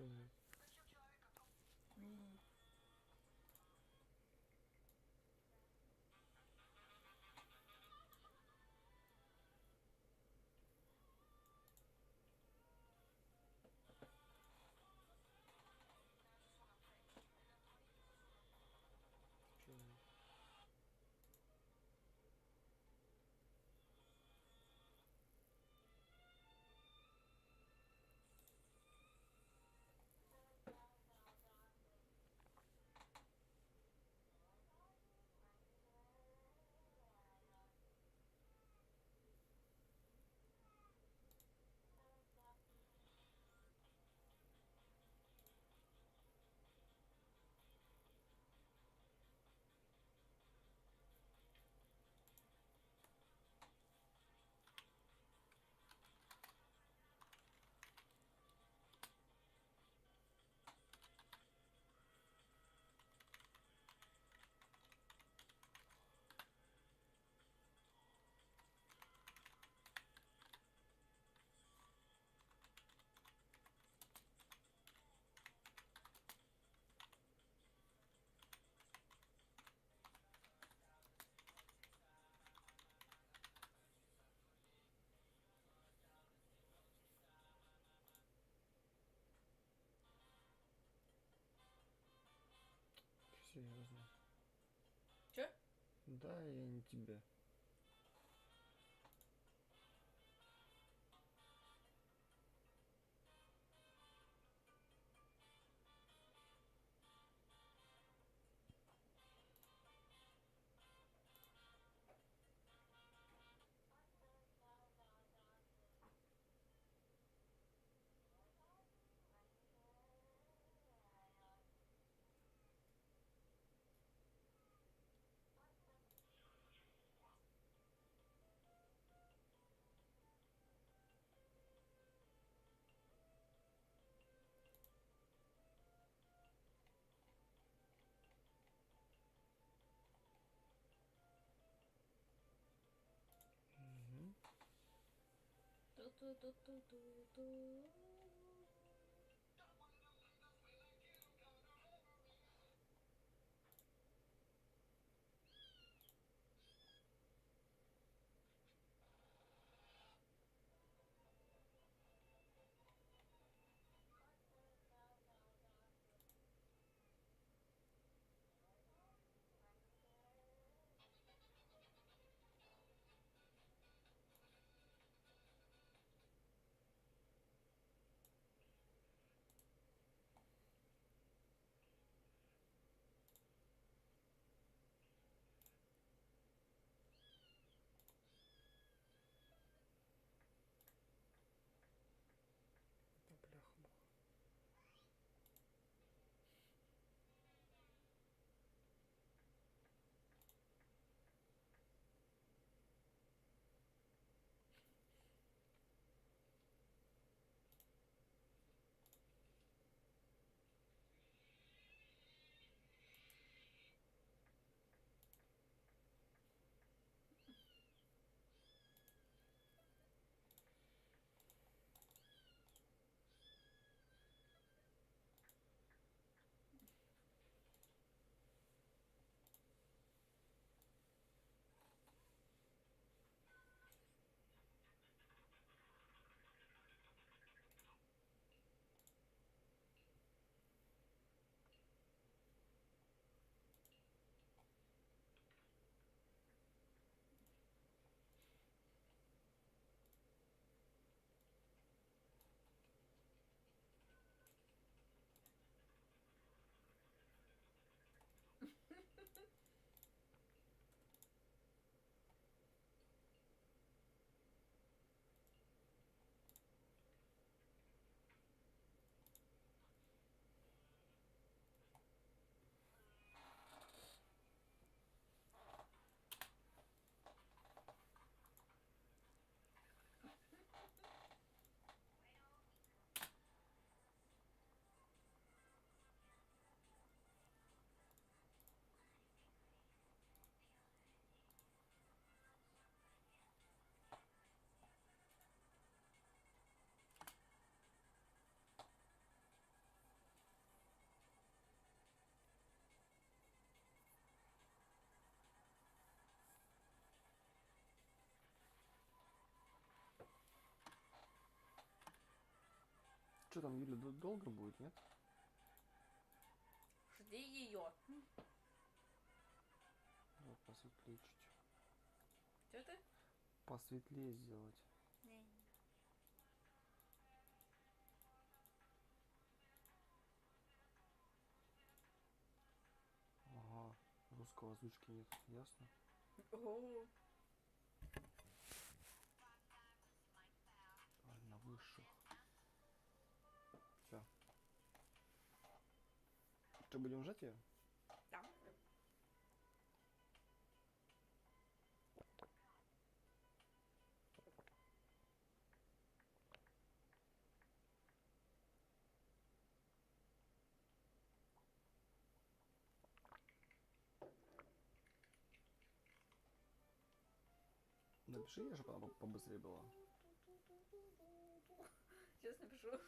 Почему? Почему? Серьезно? Чё? Да, я не тебе. Угу. Ту-ту-ту-ту-ту-ту. Что там, Юля, долго будет, нет? Жди ее. Вот посветлее чуть. Что ты? Посветлее сделать. Не. Ага, русского озвучки нет, ясно? О, Ай, на высших. Все. Что, будем ждать ее? да. Напиши ей, чтобы она побыстрее была. Сейчас напишу.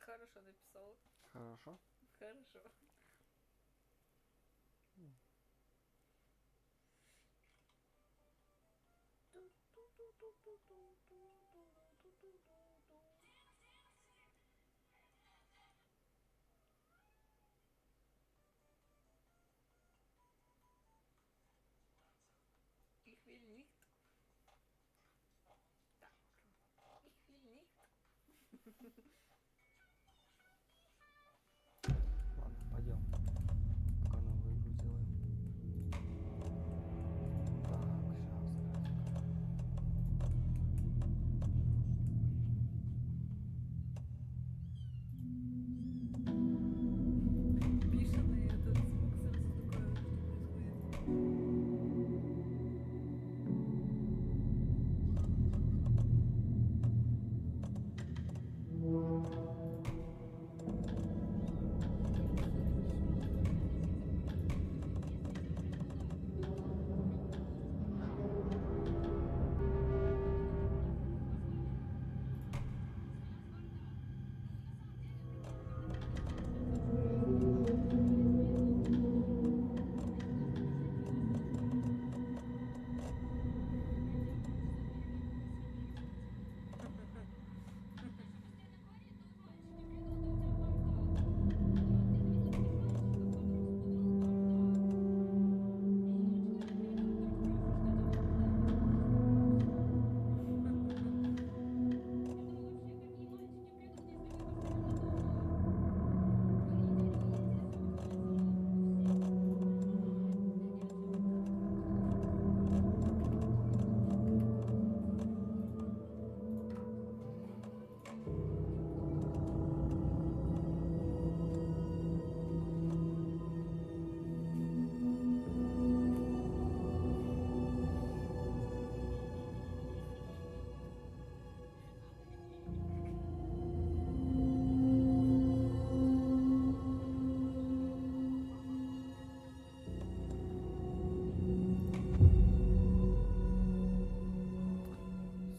Хорошо написала. Хорошо? Хорошо. Ich will nicht. Так. Ich will nicht. Ладно, пойдем. Пока новую игру сделаем. Так, Бешеный этот звук сразу такое, что происходит.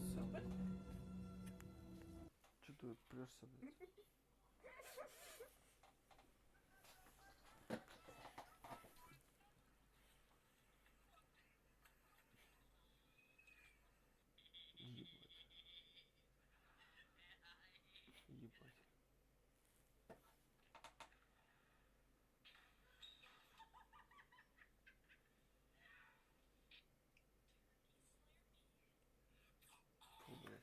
все. Че ты прешься, блядь? Ебать. Ебать. Фу, блядь.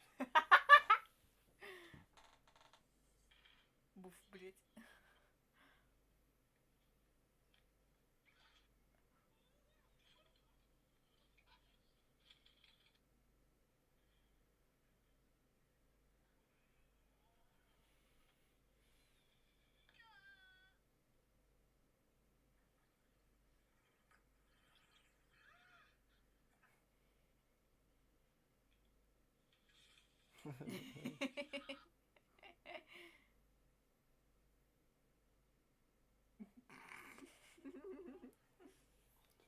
Буф, блять.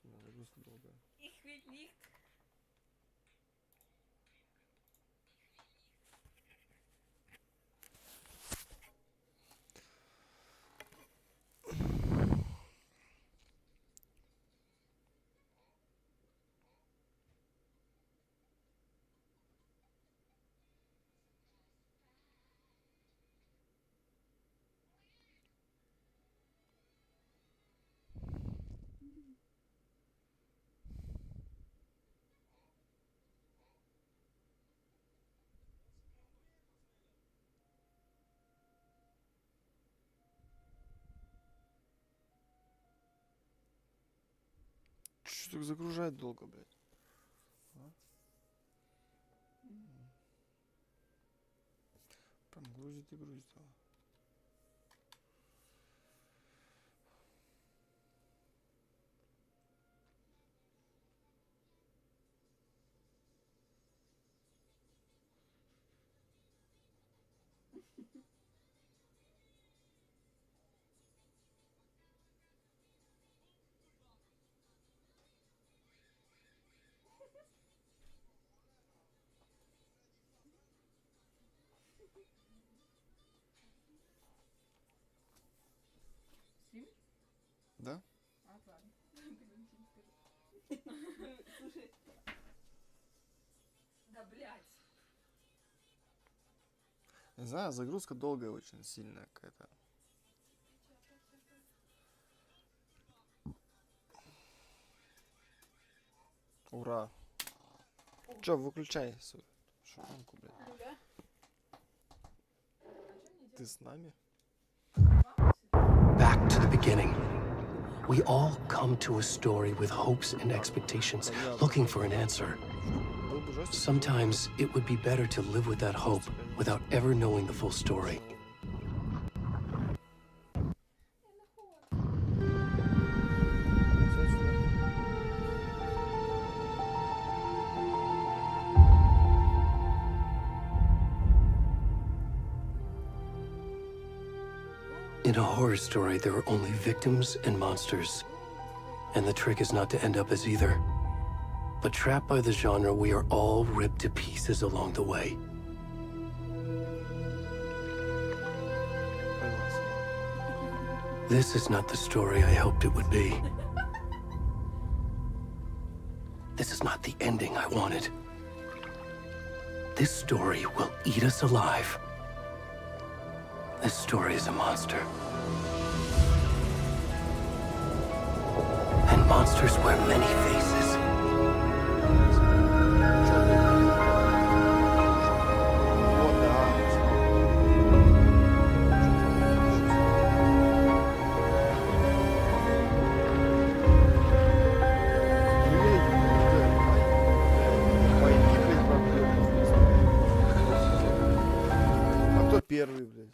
Загрузка долгая. Ich will nicht. Что так загружает долго, блядь? А? Прям грузит и грузит. Стрим? Да? А, ладно. Слушай. Да, блядь. Не знаю, загрузка долгая очень, сильная какая-то. Ура! Чё, выключай свою шуманку, блядь. Люля? Ты с нами? Back to the beginning. We all come to a story with hopes and expectations, looking for an answer. Sometimes it would be better to live with that hope without ever knowing the full story. In a horror story, there are only victims and monsters. And the trick is not to end up as either. But trapped by the genre, we are all ripped to pieces along the way. This is not the story I hoped it would be. This is not the ending I wanted. This story will eat us alive. This story is a monster. And monsters wear many faces. А кто первый, блядь?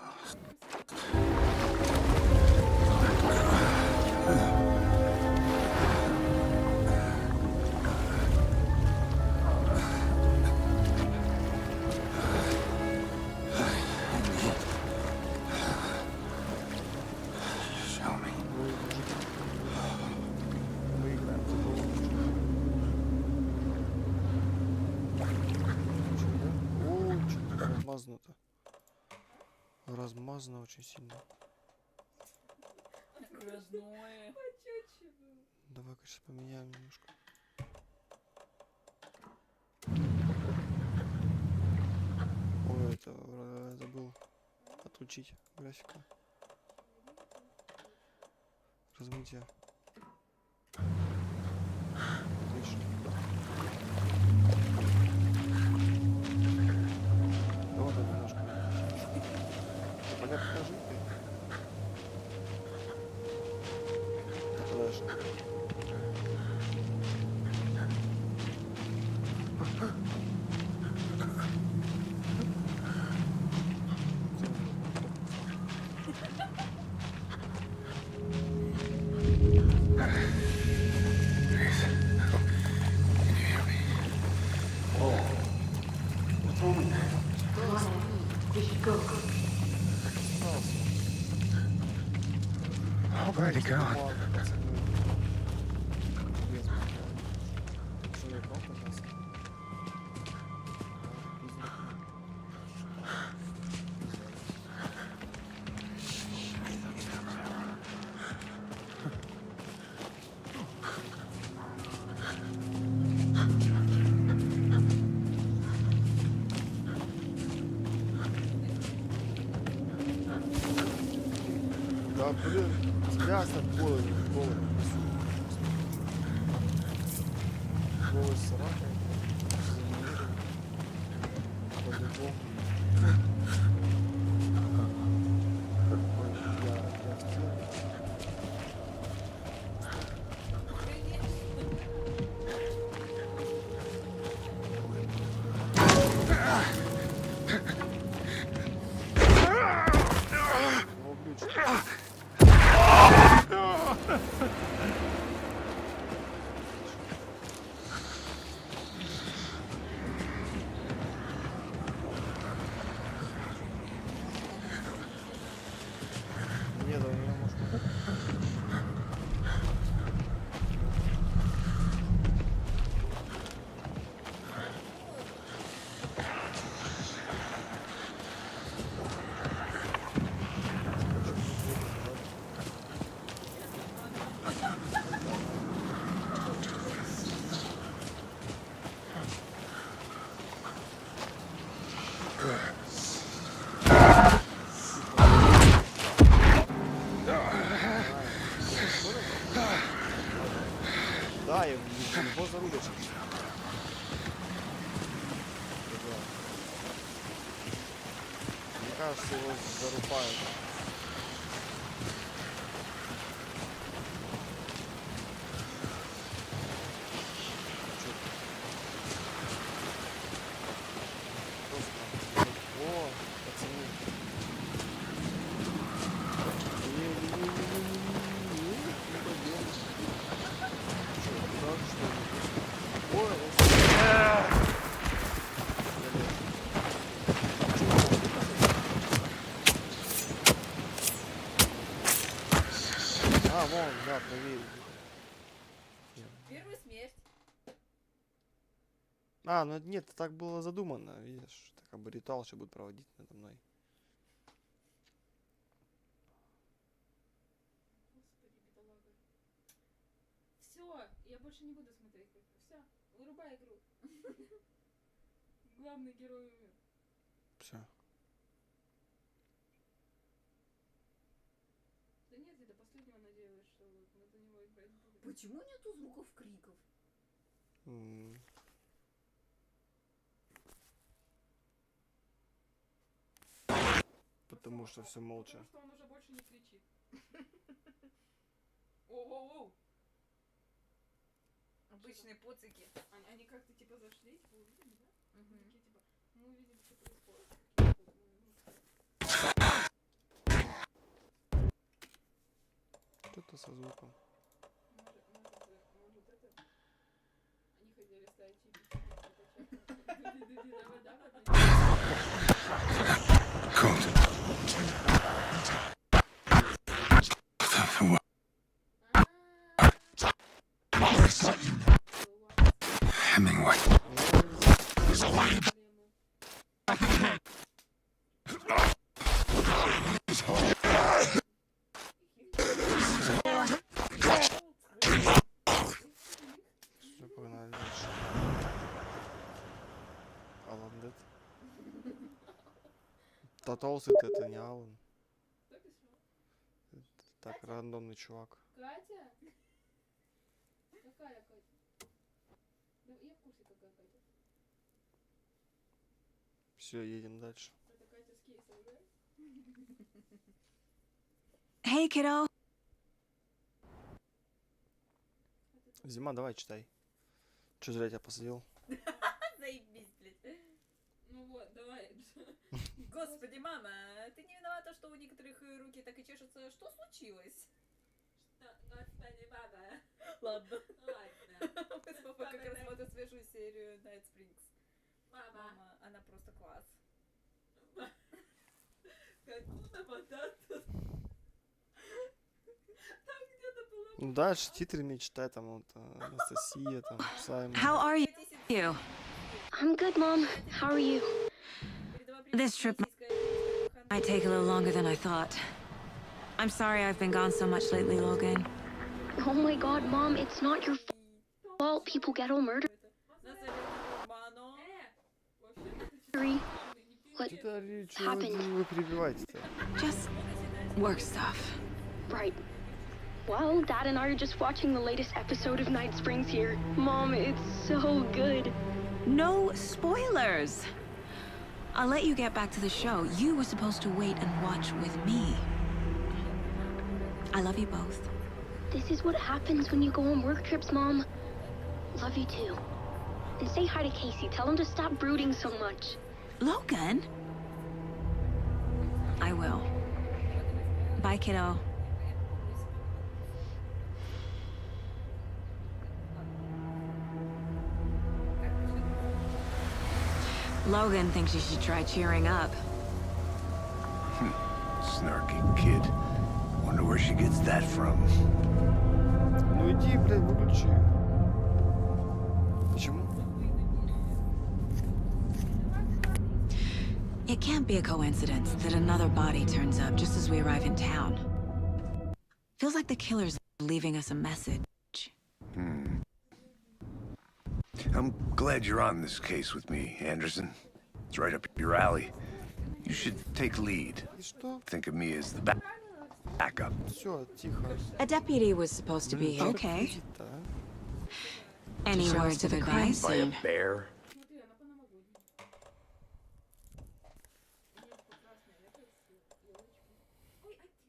Мы играем в футбол. О, что-то размазано-то. Размазано очень сильно. Родное. Почёче был. Давай, конечно, поменяем немножко. Ой, это забыл отключить графика. Размытие. Отлично. Да вот это немножко. Понятно, покажи. Дальше. Where'd he go? Да, блин, мясо голое, голое. Голый собака. По-любому. Ой, я в теме. Ну, блин, нет, у меня может... Да, я его зарубишь. Мне кажется, его зарубают. О, пацаны. А, вон, да, проверь. Первая смерть. А, ну нет, так было задумано, видишь, это как бы ритуал еще будет проводить надо мной. Господи, бедолага. Все, я больше не буду смотреть. Все, вырубай игру. Главный герой умер. Все. Да нет, я до последнего надеялась, что вот мы за него играть будем. Почему нету звуков криков? Потому что все молча. Потому что он уже больше не кричит. Оу-оу-оу. Обычные поцики. Они как-то типа зашли, типа увидели, да? Угу. Такие типа, мы увидели, что происходит. Что-то со звуком. Может это... Они хотели ставить чипи. Hemingway. Все, погнали дальше. Алан Дед. Татолсит это не Алан. Так, рандомный чувак. Катя? Какая Катя? Да, я в курсе, какая Катя. Все, едем дальше. Это Катя с кейсом, да? Hey, kiddo. Зима, давай читай. Че зря тебя посадил? Заебись, блядь. Ну вот, давай. Господи, мама, ты не виновата, что у некоторых руки так и чешутся. Что случилось? Господи, баба. Ладно. Ладно. Мы с папой как раз смотрим свежую серию Night Springs. Мама, она просто класс. Какую вода тут? Там Ну дальше титры мне читай, там вот Анастасия, там Саймон. How are you? I'm good, Mom. How are you? This trip might take a little longer than I thought. I'm sorry I've been gone so much lately, Logan. Oh my god, Mom, it's not your fault people get all murdered. What happened? Вы перебиваете-то? Just work stuff. Right. Well, Dad and I are just watching the latest episode of Night Springs here. Mom, it's so good. No spoilers! I'll let you get back to the show. You were supposed to wait and watch with me. I love you both. This is what happens when you go on work trips, Mom. Love you too. And say hi to Casey. Tell him to stop brooding so much. Logan? I will. Bye, kiddo. Logan thinks you should try cheering up. Snarky kid. Wonder where she gets that from. Ну иди, блядь, выключи. Почему? It can't be a coincidence that another body turns up just as we arrive in town. Feels like the killer's leaving us a message. I'm glad you're on this case with me, Anderson. It's right up your alley. You should take lead. И что? Think of me as the backup. Все, tихо. A deputy was supposed to be here. Что Okay. будет-то, а? Any Show us words to of the crime advice? By a bear? Смотри, она по-новогоднему. У неё прекрасная это с елочкой. Ой, а ты...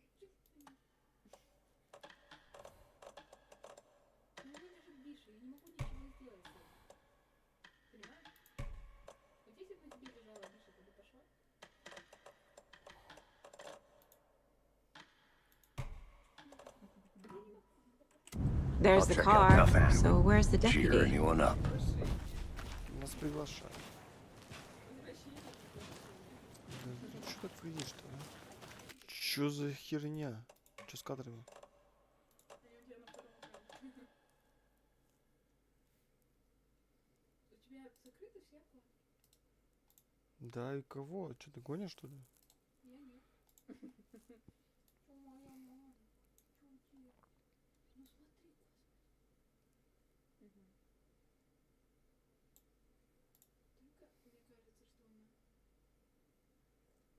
Ну, меня же Биша, я не могу ничего сделать с этим. Понимаешь? Вот если бы на тебе лежала Биша, ты бы пошла? There's I'll the check out car. nothing. So where's the Cheer deputy? anyone up. Нас приглашают. Да что так видишь-то, а? Чё за херня? Чё с кадрами? Они у тебя на втором экране. У тебя закрыты все вкладки? Да и кого? Чё ты гонишь, что ли? Я нет. Чё моя мама? Чё у тебя? Ну смотри, господи. Только мне кажется, что она... Она мурчит.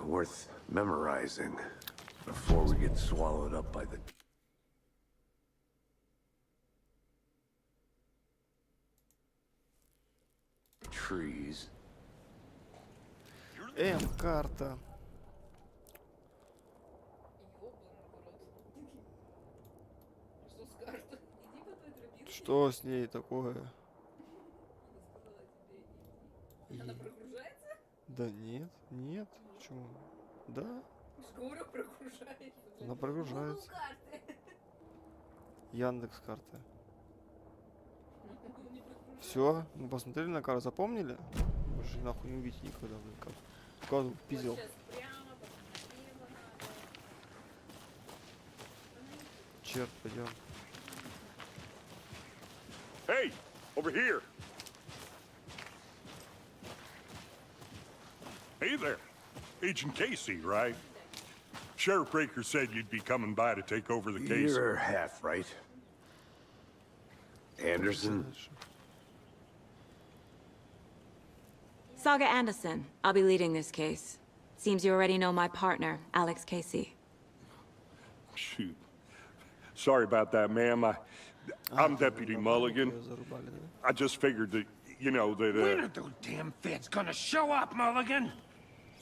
Worth memorizing before we get swallowed up by the trees. Карта. Ёбаный в рот. Что с картой? Иди по той тропинке. Что с ней такое? Я сказала тебе, иди. Она прогружается? Да нет, нет. Почему? Да, Скоро прогружается. она прогружается. Google карты. Яндекс карта. Не прогружается. Все, мы посмотрели на карту, запомнили? Больше нахуй не увидите никогда, блин, как. Куда пиздел? Вот сейчас прямо посмотрела надо. Черт, пойдем. Hey, over here. Hey there. Agent Casey, right? Sheriff Breaker said you'd be coming by to take over the case. You're half right. Anderson? Saga Anderson. I'll be leading this case. Seems you already know my partner, Alex Casey. Shoot. Sorry about that, ma'am. I'm Deputy Mulligan. I just figured that, you know, that, When are those damn feds gonna show up, Mulligan?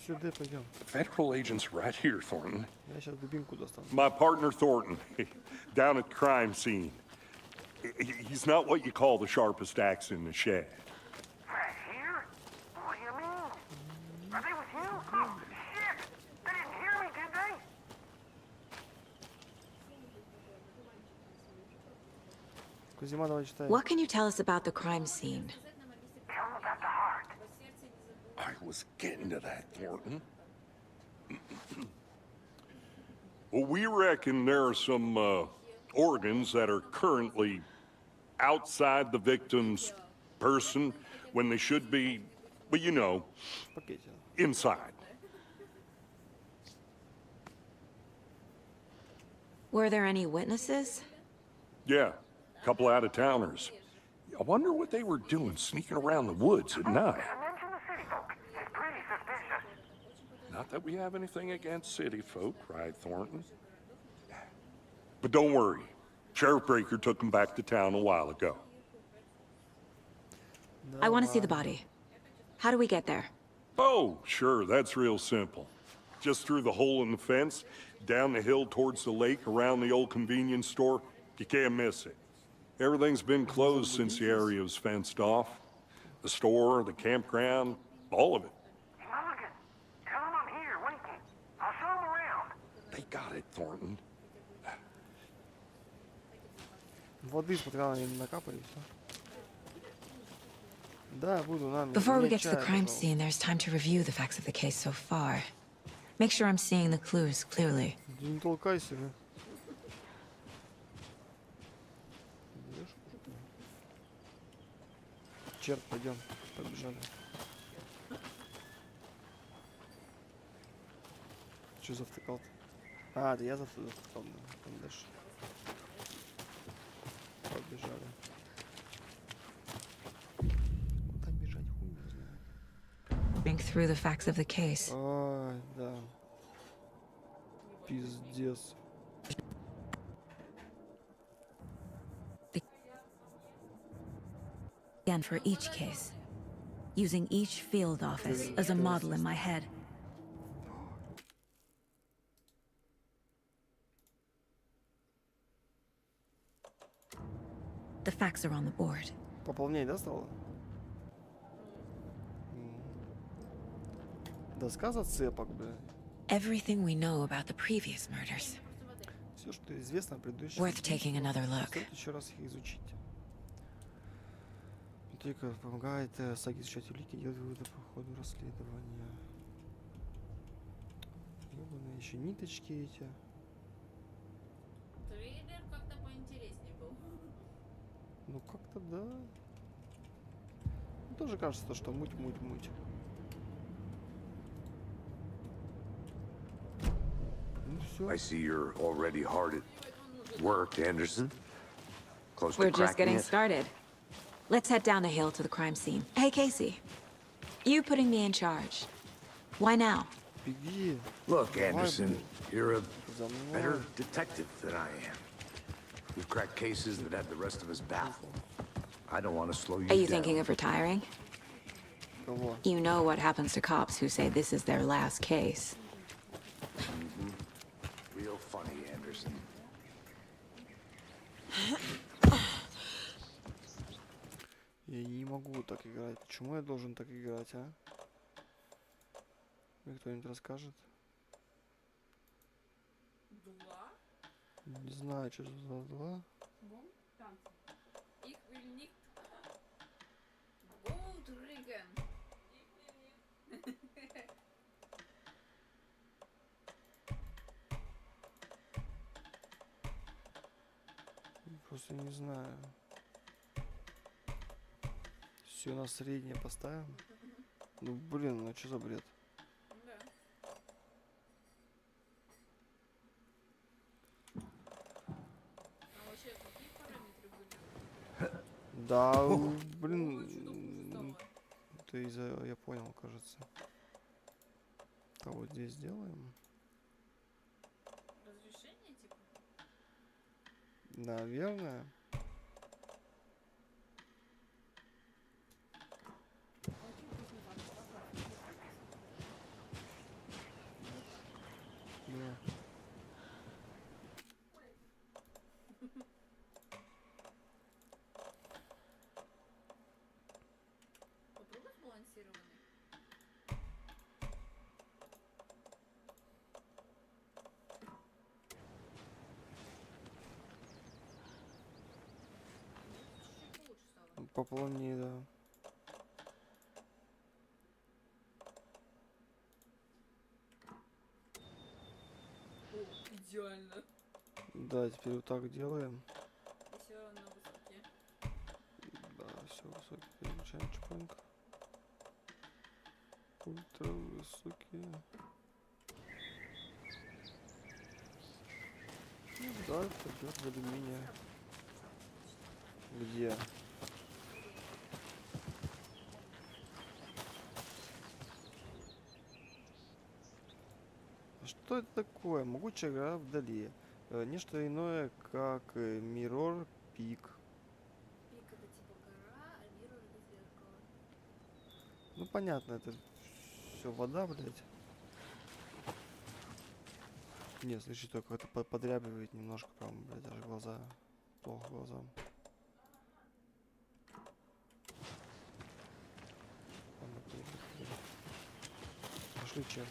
сюда пойдем. Federal agents right here, Thornton. Я сейчас дубинку достану. My partner Thornton, down at the crime scene. He's not what you call the sharpest axe in the shed. Right here? What do you mean? Are they with you? Oh, shit! They didn't hear me, did they? Кузьма, давай читай. What can you tell us about the crime scene? Tell them about the heart. I was getting to that, Thornton. Well, we reckon there are some organs that are currently outside the victim's person when they should be, well, you know, В пакете. inside. Were there any witnesses? Yeah, a couple out-of-towners. I wonder what they were doing sneaking around the woods at night. Mention the city folk. It's pretty suspicious. Not that we have anything against city folk, cried Thornton. But don't worry. Sheriff Breaker took them back to town a while ago. I want to see the body. How do we get there? Oh, sure, that's real simple. Just through the hole in the fence, down the hill towards the lake, around the old convenience store. You can't miss it. Everything's been closed since the area was fenced off. The store, the campground, all of it. Mulligan, tell them I'm here, waiting. I'll show them around. They got it, Thornton. Воды с подрала не накапали, все. Да, буду на. Before we get to the crime scene, there's time to review the facts of the case so far. Make sure I'm seeing the clues clearly. Да не толкайся, да. Идёшь? Черт, пойдем. Побежали. Что завтыкал-то? А, это я завтыкал. Там дальше. Побежали. Куда бежать, хуй не знаю. Think through the facts of the case. Ай, да. Пиздец. Again for each case. Using each field office as a model in my head. The facts are on the board. Пополней, да, стало? Доска зацепок, бля. Everything we know about the previous murders. Все, что известно о предыдущих. Worth taking another look. Стоит еще раз их изучить. Только помогает саги изучать улики, делать выводы по ходу расследования. Ёбаные еще ниточки эти. Трейлер как-то поинтереснее был. Ну как-то да. Тоже кажется, то, что муть. Ну все. I see you're already hard at work, Anderson. Close to We're just cracking getting it. started. Let's head down the hill to the crime scene. Hey, Casey. You putting me in charge. Why now? Беги. Look, Anderson, you're a За мной. better detective than I am. You've cracked cases that had the rest of us baffled. I don't want to slow you Are you down. thinking of retiring? Кого? You know what happens to cops who say this is their last case. Real funny, Anderson. Я не могу так играть. Почему я должен так играть, а? Мне кто-нибудь расскажет? Два? Не знаю, что за два. Бум, танцы. Ich will nicht. Gold Regan. Просто не знаю. Все на среднее поставим. Ну блин, ну что за бред? Да. А вообще какие параметры были? Да, блин. Это из-за, я понял, кажется. А вот здесь сделаем. Разрешение типа? Наверное. сбалансированный. Чуть-чуть получше стало. Поплавнее, да. О, идеально. Да, теперь вот так делаем. И все на высоте. Да, все высокий. Переключаем чпонька. Ультра высокие. Ну да, пойдет в алюминия. Где? А что это такое? Могучая гора вдали. Нечто иное, как Mirror Peak. Пик это типа гора, а миррор это зеркало. Ну понятно, это все вода, блядь. Не, слышишь, только это подрябивает немножко, прям, блядь, даже глаза. Плохо глазам. Пошли, чел.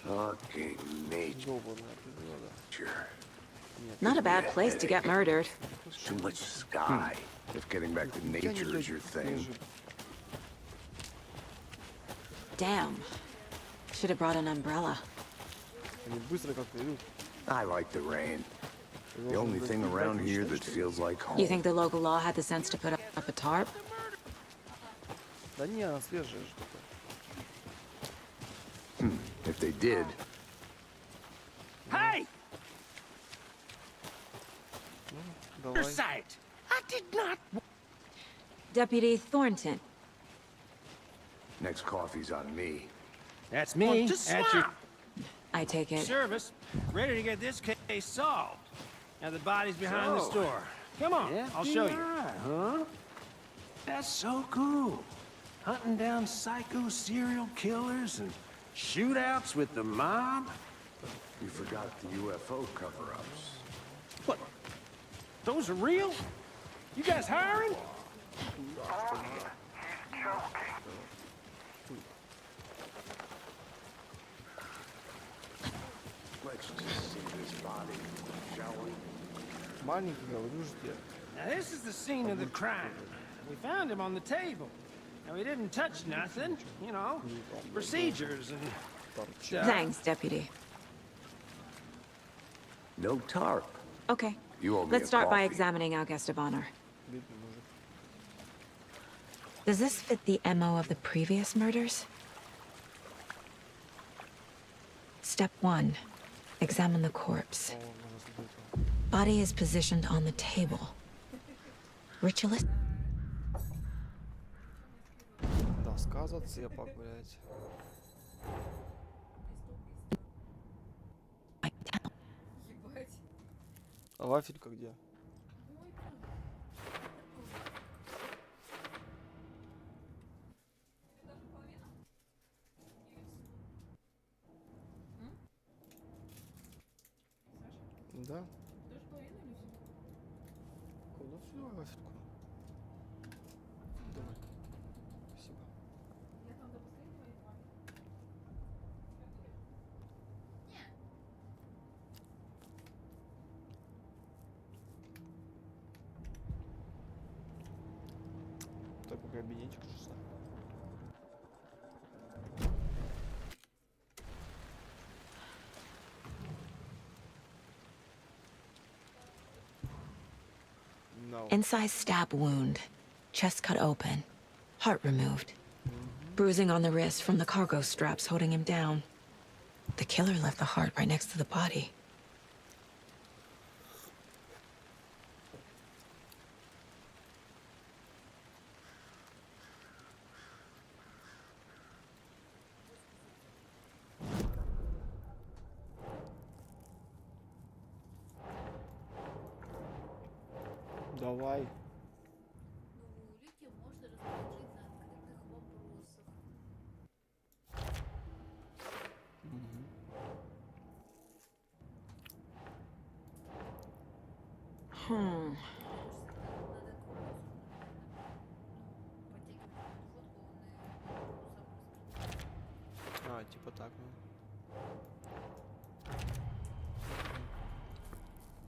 Fucking nature. Долбаная природа. Нет, Not a bad place to get murdered. Too much sky. If getting back to я не, nature блядь, is your thing. ниже. Damn. Should have brought an umbrella. Они быстро как-то идут. I like the rain. Ты The должен, only блядь, thing ебать around here мечтать, that что ли? feels like You home. think the local law had the sense to put up a tarp? Да не, она свежая что-то. If they did, Hey! Ну, Your давай. sight! I did not. Deputy Thornton. next coffee's on me. That's me. just At your I take it. service, ready to get this case solved. Now the body's behind the So, store. Come on, I'll show you. Huh? That's so cool. Hunting down psycho serial killers and shootouts with the mob. You forgot the UFO cover-ups. What? Those are real? You guys hiring? Let's just see this body, shall we? Маленький, говорю же тебе. Now this is the scene of the crime. We found him on the table. Now he didn't touch nothing, you know, procedures and stuff. Thanks, Deputy. No tarp. Okay. You owe me Let's a start by coffee. examining our guest of honor. Бедный мужик. Does this fit the MO of the previous murders? Step 1. Examine the corpse. О, можно смотреть. Body is positioned on the table. Ritualist? Доска зацепок, блядь. Ебать. А вафелька где? Да? Даже половину или все? Куда всю вафельку? Давай. Спасибо. Я там до последнего и два. Такой кабинетик часа. No. Incised stab wound. Chest cut open. Heart removed. Bruising on the wrist from the cargo straps holding him down. The killer left the heart right next to the body. Давай. Ну, улики можно разложить на открытых вопросах. Hmm. А, типа так, ну.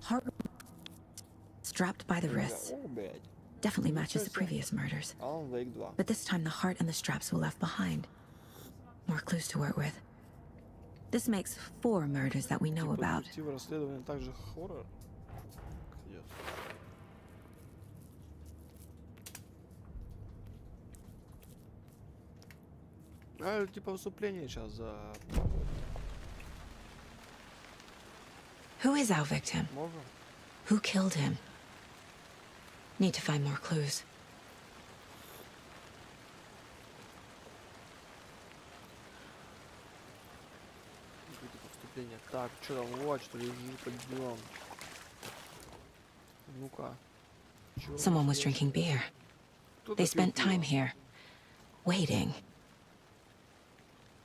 Heart strapped by the wrists. О, блядь. Definitely matches the previous murders. Alan Wake 2. But this time the heart and the straps were left behind. More clues to work with. This makes 4 murders that we know about. Детективы расследования также хоррор. Идет. А, типа вступление сейчас за... Who is our victim? Можно? Who killed him? Need to find more clues. Какое-то вступление. Так, что там, вот что лежит, подъем. Ну-ка. Чё Someone was здесь? drinking beer. Кто-то They пил spent time пиво here, waiting.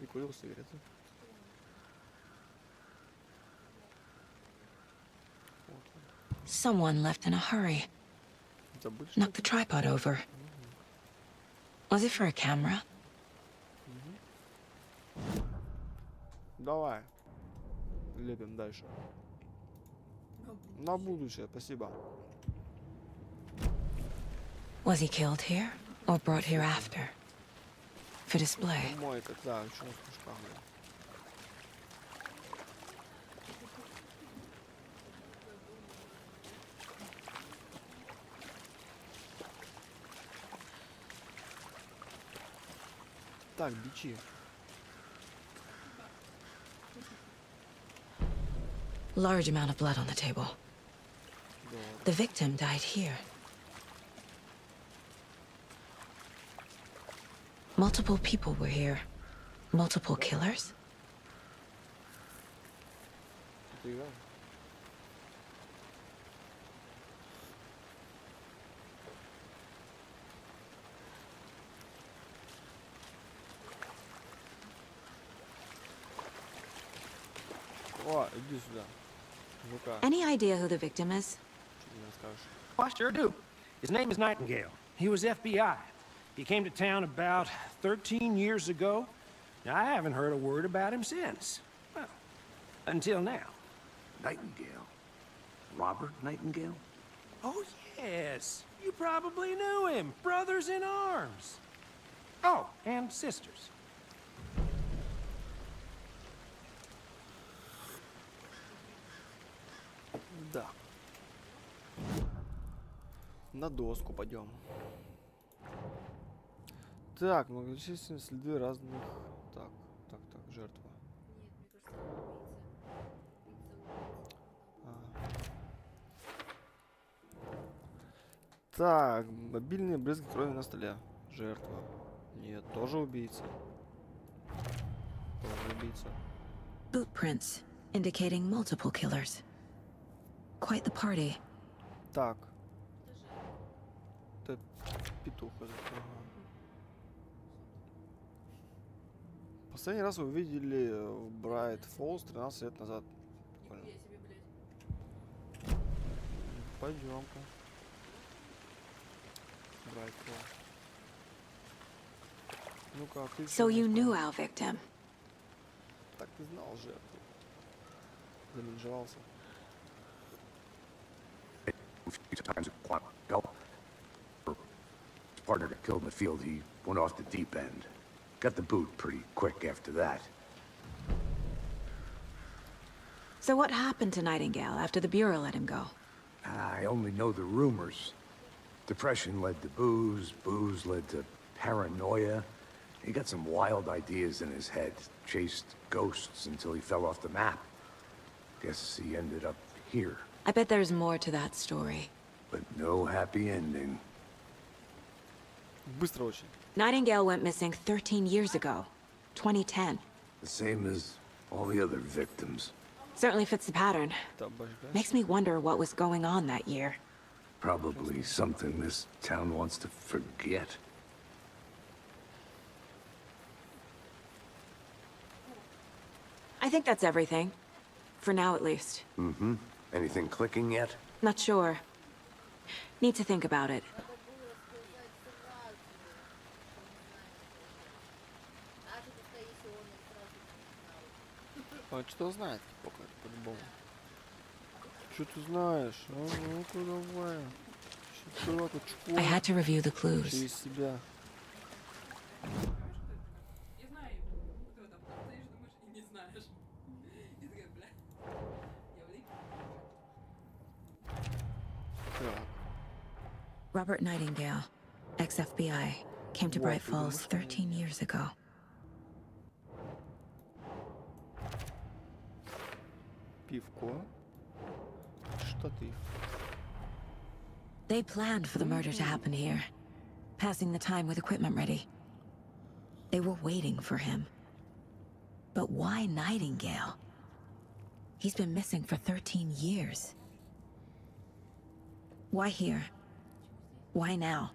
И курил сигареты. Вот он. Someone left in a hurry. Забыли, Knocked the что-то? tripod over. Was it for a camera? Давай. Лепим дальше. На будущее, спасибо. Was he killed here or brought here after? For display. Мойка, да, еще на кружках, бля. Так, бичи. Large amount of blood on the table. Да. The victim died here. Multiple people were here. Multiple killers? Ты играл? О, иди сюда. Ну-ка, Any idea who the victim is? что ты мне скажешь? I sure do. His name is Nightingale. He was FBI. He came to town about 13 years ago. Now, I haven't heard a word about him since. Well, until now. Nightingale? Robert Nightingale? Oh, yes. You probably knew him. Brothers in arms. Oh, and sisters. Да. На доску пойдем. Так, многочисленные следы разных. Так, жертва. Так, мобильные брызги крови на столе. Жертва. Нет, тоже убийца. Тоже убийца. Boot prints, indicating multiple killers. Quite the party. Так. Это петух. Ага. Последний раз вы увидели в Брайт Фоллс 13 лет назад. Прикольно. Пойдем-ка. Брайт Фоллс. Ну-ка, ты So чё you мне knew скажешь? our victim. Так ты знал жертву. Заминжевался. A few times a while ago. His partner got killed in the field. He went off the deep end. Got the boot pretty quick after that. So what happened to Nightingale after the Bureau let him go? I only know the rumors. Depression led to booze, booze led to paranoia. He got some wild ideas in his head, chased ghosts until he fell off the map. Guess he ended up here, I bet there's more to that story. but no happy ending. Быстро очень. Nightingale went missing 13 years ago. 2010. The same as all the other victims. Certainly fits the pattern. Там башка. Makes me wonder what was going on that year. Probably something this town wants to forget. I think that's everything. For now, at least. Mm-hmm. Anything clicking yet? Not sure. Need to think about it. Он что знает, пока по-любому. Что ты знаешь? А ну-ка давай. I had to review the clues. Через себя. Я знаю, кто там, стоишь, думаешь, и не знаешь. И такая, бля. Я влип. Так. Robert Nightingale, ex-FBI, came to Bright Falls 13 years ago. Пивко. Штатив. They planned for the murder to happen here, passing the time with equipment ready. They were waiting for him. But why Nightingale? He's been missing for 13 years. Why here? Why now?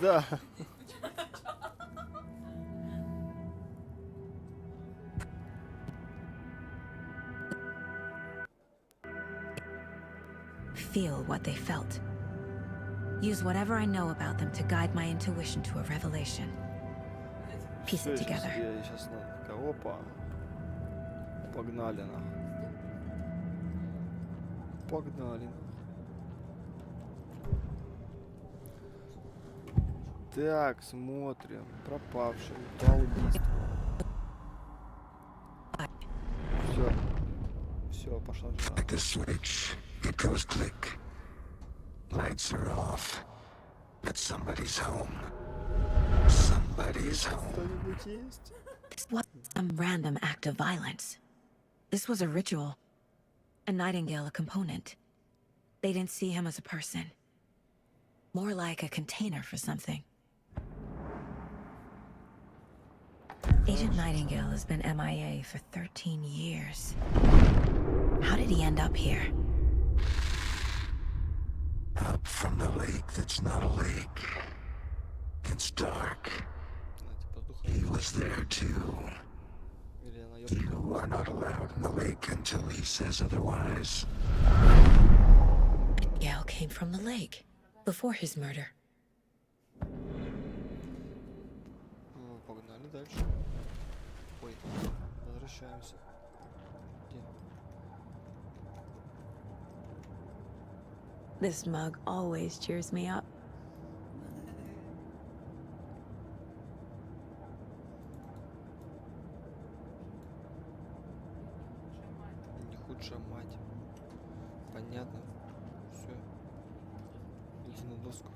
Да. Feel what they felt. Use whatever I know about them to guide my intuition to a revelation. Piece it together. Сейчас надо. Опа. Погнали нахуй. Погнали. Так, смотрим. Пропавший. Два убийства. Все. Все, пошла жара. Like a switch, it goes click. Lights are off. But somebody's home. Somebody's home. Кто-нибудь есть? This wasn't some random act of violence. This was a ritual. A Nightingale a component. They didn't see him as a person. More like a container for something. Agent Nightingale has been MIA for 13 years. How did he end up here? Up from the lake that's not a lake. It's dark. He was there too. You are not allowed in the lake until he says otherwise. Gale came from the lake, before his murder. Погнали дальше. Ой, возвращаемся. Где? This mug always cheers me up. Не худшая мать. Понятно. Все. Иди на доску.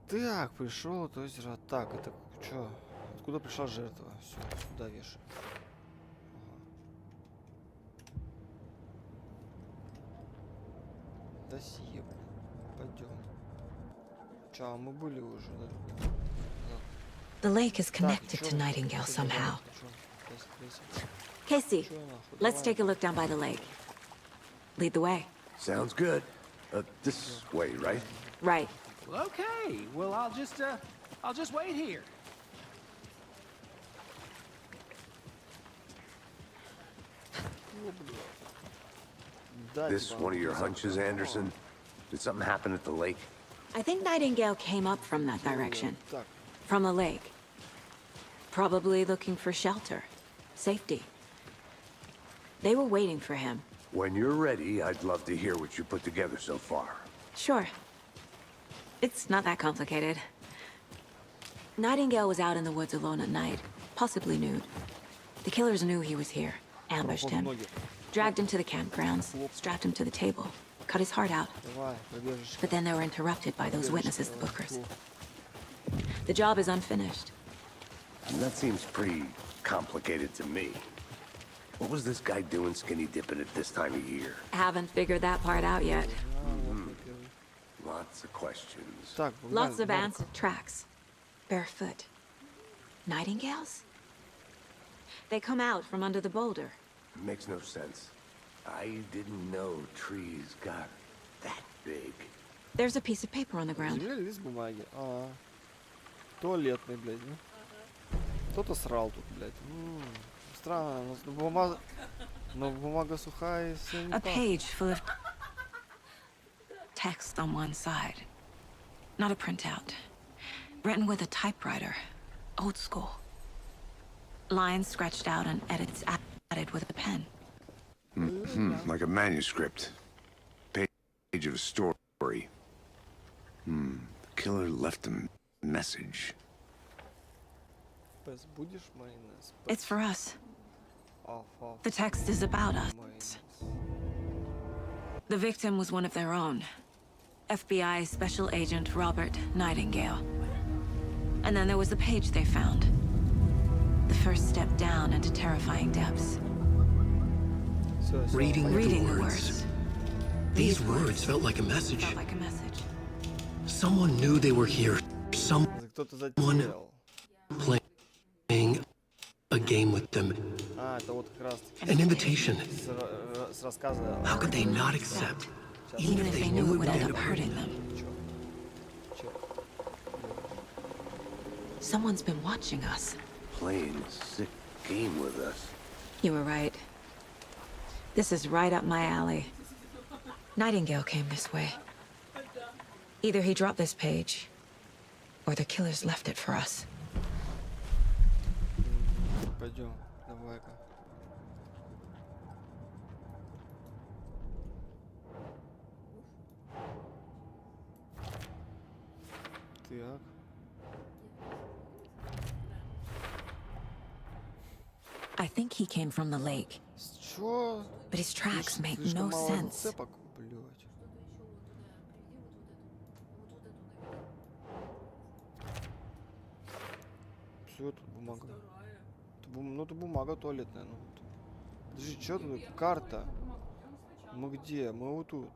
Так, пришел это озеро. Так, это что? Откуда пришла жертва? Все, сюда вешаем. Ага. Досье. Пойдем. Чё, мы были уже, да? The lake is connected to Nightingale somehow. Casey, let's take a look down by the lake. Lead the way. Sounds good. This way, right? Right. Well, okay. Well, I'll just wait here. This one of your hunches, Anderson? Did something happen at the lake? I think Nightingale came up from that direction. From the lake. Probably looking for shelter. Safety. They were waiting for him. When you're ready, I'd love to hear what you put together so far. Sure. It's not that complicated. Nightingale was out in the woods alone at night, possibly nude. The killers knew he was here, ambushed him, dragged him to the campgrounds, strapped him to the table, cut his heart out. But then they were interrupted by those witnesses, the Bookers. The job is unfinished. That seems pretty complicated to me. What was this guy doing skinny dipping at this time of year? Haven't figured that part out yet. Lots of questions. Lots of ants at tracks. Barefoot. Nightingales? They come out from under the boulder. Makes no sense. I didn't know trees got that big. There's a piece of paper on the ground. Лист бумаги. Туалетный, блядь, ну. Кто-то срал тут, блядь. Странно, Но бумага сухая и все не A пахнет. page full of text on one side. Not a printout. Written with a typewriter. Old school. Lines scratched out and edits added with a pen. Like a manuscript. Page of a story. The killer left a message. Пес, будешь майонез? It's for us. Оф. The text is about us. Майонез. The victim was one of their own. FBI Special Agent Robert Nightingale. And then there was the page they found. The first step down into terrifying depths. Всё, Reading Reading the the words. words. These words felt like a message. Felt like a message. Someone knew they were here. Someone Кто-то затерял. playing a game with them. А, это вот как раз таки An invitation. с рассказа. How could they not accept? Even if they knew it would end up hurting them. Someone's been watching us. Playing a sick game with us. You were right. This is right up my alley. Nightingale came this way. Either he dropped this page, or the killers left it for us. Пойдем, давай-ка. Так. I think he came from the lake, Чё? but his tracks make Слишком no мало sense. зацепок, блядь. Все, тут бумага. Ну, это бумага туалетная. Ну. Подожди, что тут? Карта. Мы где? Мы вот тут.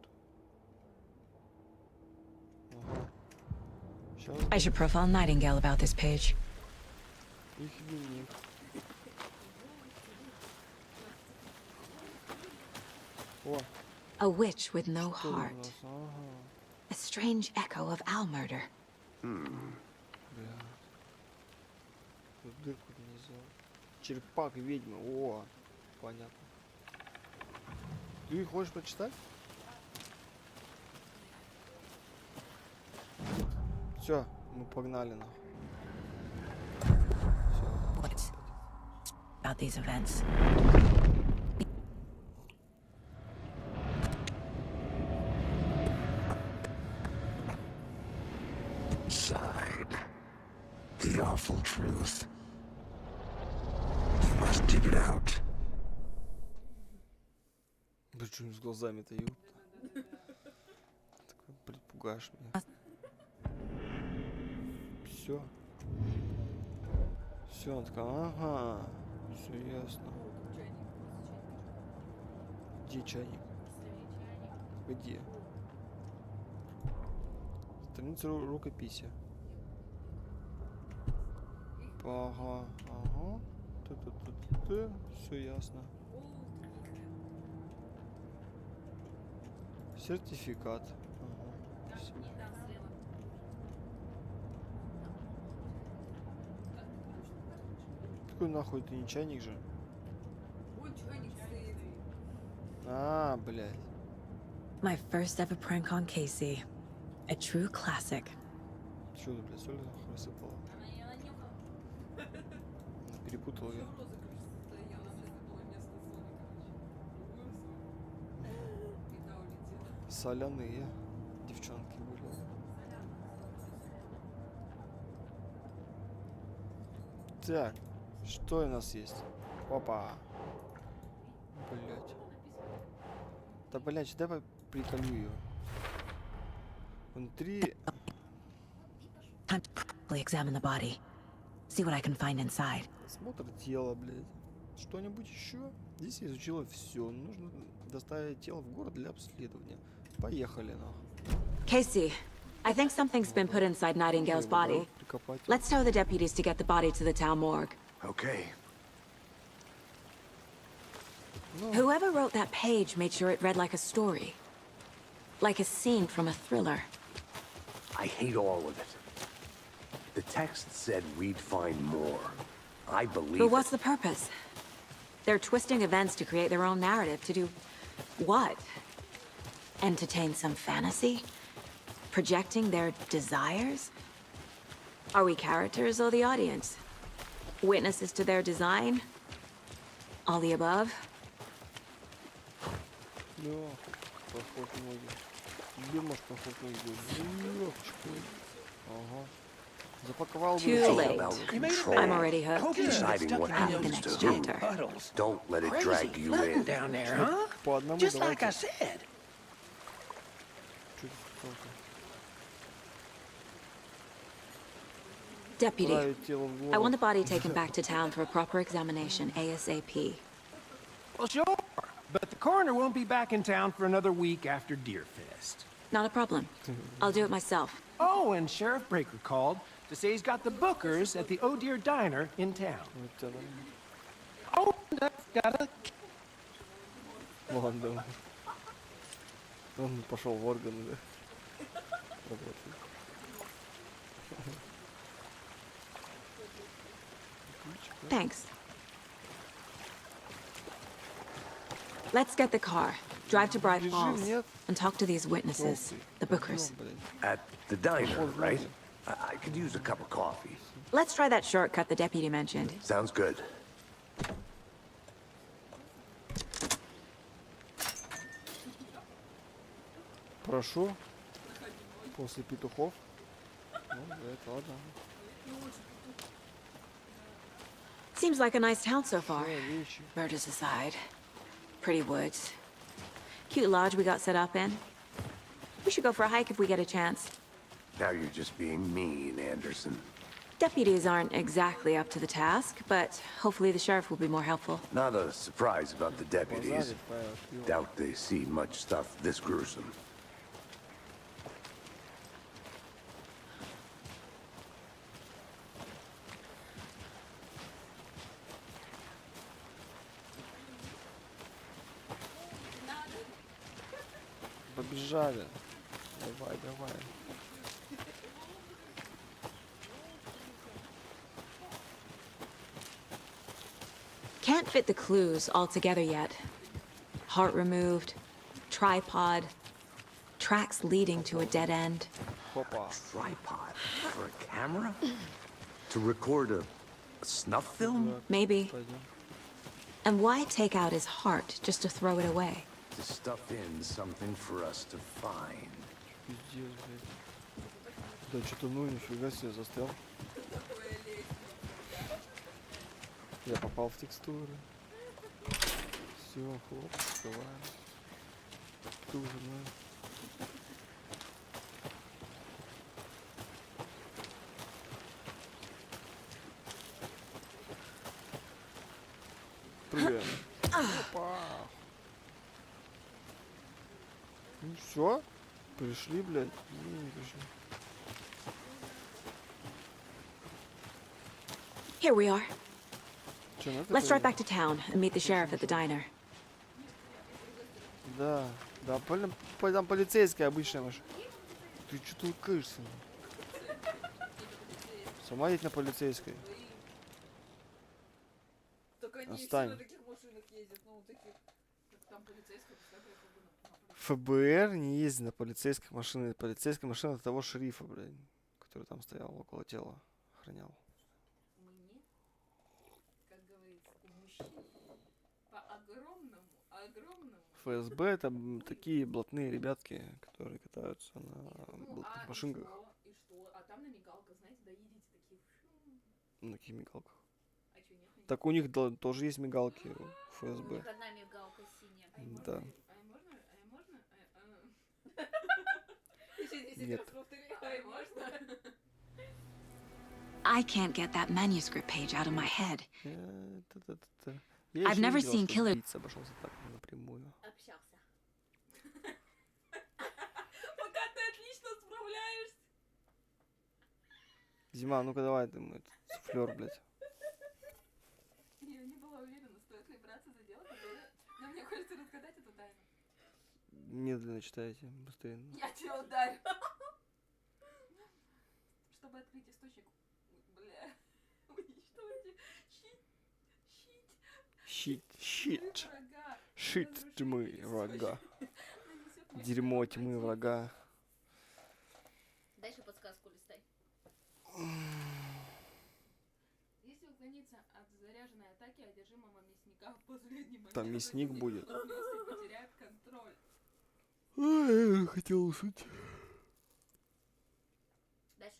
Ага. Сейчас I should profile Nightingale about this page. их дневник. О, A witch with no что у heart. нас? Ага. A strange echo of Al murder. Бля. Тут дырку не сделал. Черепак ведьмы. О, понятно. Ты хочешь прочитать? Все, мы погнали на. What's about these events? Inside. The awful truth. You must dig it out. Причем с глазами-то, ёпта. Такой, предпугаешь меня. Все. Все, он такая, ага. Все ясно. Где чайник? Где? Страница рукописи. Ага, ага. Все ясно. Сертификат. Ага. Всё. Какой нахуй ты не чайник же? А, блядь. My first ever prank on Casey. A true classic. Что ты, блядь, соль рассыпала? Перепутал я. Соляные девчонки были. Так, что у нас есть? Опа. Блять. Да, блять, давай приколю ее. Внутри... Time to properly examine the body. See what I can find inside. Осмотр тела, блядь. Что-нибудь еще? Здесь я изучила все. Нужно доставить тело в город для обследования. Поехали, нахуй. Casey, I think something's been put inside Nightingale's body. Прикопать. Let's tell the deputies to get the body to the town morgue. Okay. Whoever wrote that page made sure it read like a story. Like a scene from a thriller. I hate all of it. The text said we'd find more. I believe But what's it. the purpose? They're twisting events to create their own narrative. To do what? Entertain some fantasy? Projecting their desires? Are we characters or the audience? Witnesses to their design? All the above? Да, поход ноги. Где может поход ноги? Ёпочка. Ага. Запаковал Too бы. late. I'm already hooked. Deciding what I need the happens next to who. chapter. Don't let it drag you in. Down there, huh? По одному Just like давайте. I said. Чё ты сказал-то? Deputy, Править тело в I город. want the body taken back to town for a proper examination ASAP. Well, sure. But the coroner won't be back in town for another week after Deerfest. Not a problem. I'll do it myself. Oh, and Sheriff Breaker called to say he's got the bookers at the Oh Dear Diner in town. Вот это да. Oh, and I've got a... Ладно. Он пошел в органы, да? Работает. Thanks. Let's get the car, drive to Bright Falls, and talk to these witnesses, the bookers. At the diner, right? I could use a cup of coffee. Let's try that shortcut the deputy mentioned. Sounds good. Прошу. После петухов. Ну, да, это ладно. Seems like a nice town so far. Все вещи. Murders aside. Pretty woods. Cute lodge we got set up in. We should go for a hike if we get a chance. Now you're just being mean, Anderson. Deputies aren't exactly up to the task, but hopefully the sheriff will be more helpful. Not a surprise about the deputies. Базарит, пиво. Doubt they see much stuff this gruesome. Побежали. Давай, давай. Can't fit the clues all together yet. Heart removed, tripod, tracks leading to a dead end. Хопа. Tripod for a camera? To record a snuff film? Maybe. Пойдем. And why take out his heart just to throw it away? To stuff in something for us to find. Пиздец, блядь. Да что-то ну нифига себе застрял. Я попал в текстуры. Все, хлоп, открываем. Текстуры, ну. Привет. Опа. Ну все, пришли, блядь. Не пришли. Here we are. Чё, на это Let's drive поедем? back to town and meet the sheriff at the diner. Да, да, там полицейская обычная машина. Ты что толкаешься? Сама едь на полицейской. Только они все Отстань. на таких машинах ездят, ну, таких. Там полицейская, пускай приехал бы на ФБР не ездит на полицейской машине. Полицейская машина того шерифа, блядь, который там стоял около тела, охранял. Мне, как говорится, у мужчин по огромному. ФСБ это такие блатные ребятки, которые катаются на Ну, блатных машинках. и что? А там на мигалках, знаете, да, едете такие. На каких мигалках? А что, нет? Так у них тоже есть мигалки у ФСБ. Одна мигалка синяя. Да. А можно? Еще 10 Нет. раз повторяю. А можно? I can't get that manuscript page out of my head. Я I've ещё never не видел, seen что killer- убийца обошелся так напрямую. Общался. Пока ты отлично справляешься. Зима, ну-ка давай ты мой суфлер, блядь. Я не была уверена, стоит ли браться за дело, которое... Но мне хочется разгадать эту тайну. Медленно читайте, быстрее. Я тебя ударю. Чтобы открыть источник... Бля... Уничтожьте... Щит. Врага. Щит тьмы врага. Нанесет мощный Дерьмо урон тьмы противнику. врага. Дальше подсказку листай. Если уклониться от заряженной атаки одержимого мясника в последний момент, Там мясник противник будет. подмёст и потеряет контроль. Ой, я хотел шутить. Дальше.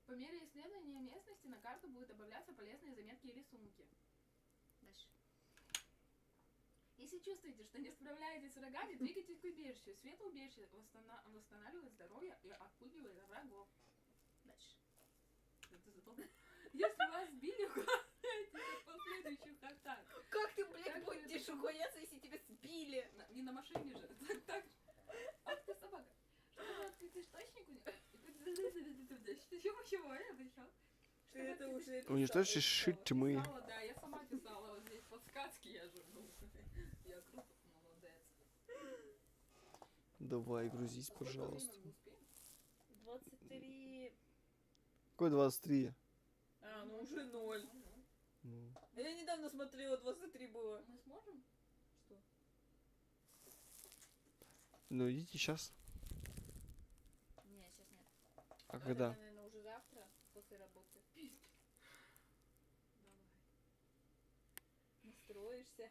По мере исследования местности на карту будут добавляться полезные заметки и рисунки. Дальше. Если чувствуете, что не справляетесь с врагами, двигайтесь к убежищу. Свет убежища восстанавливает здоровье и отпугивает врагов. Дальше. Это задолго. Если вас сбили, уклоняйтесь от последующих атак. Как ты, блядь, Так будешь же, уклоняться, если тебя сбили? Не на машине же. Так. Ах ты собака. Чтобы открыть источник у него. Чего? Я причем? Ты это уже Уничтожьте щит тьмы. Писала, да, я сама писала вот здесь подсказки, я же, ну, я круто, молодец. Давай, грузись, Сколько пожалуйста. времени мы успеем? 23... Какой 23? А, ну уже 0. Ну. Я недавно смотрела, 23 было. Мы сможем? Что? Ну идите сейчас. Не, сейчас нет. А когда? Наверное, уже завтра, после работы. Давай. Настроишься.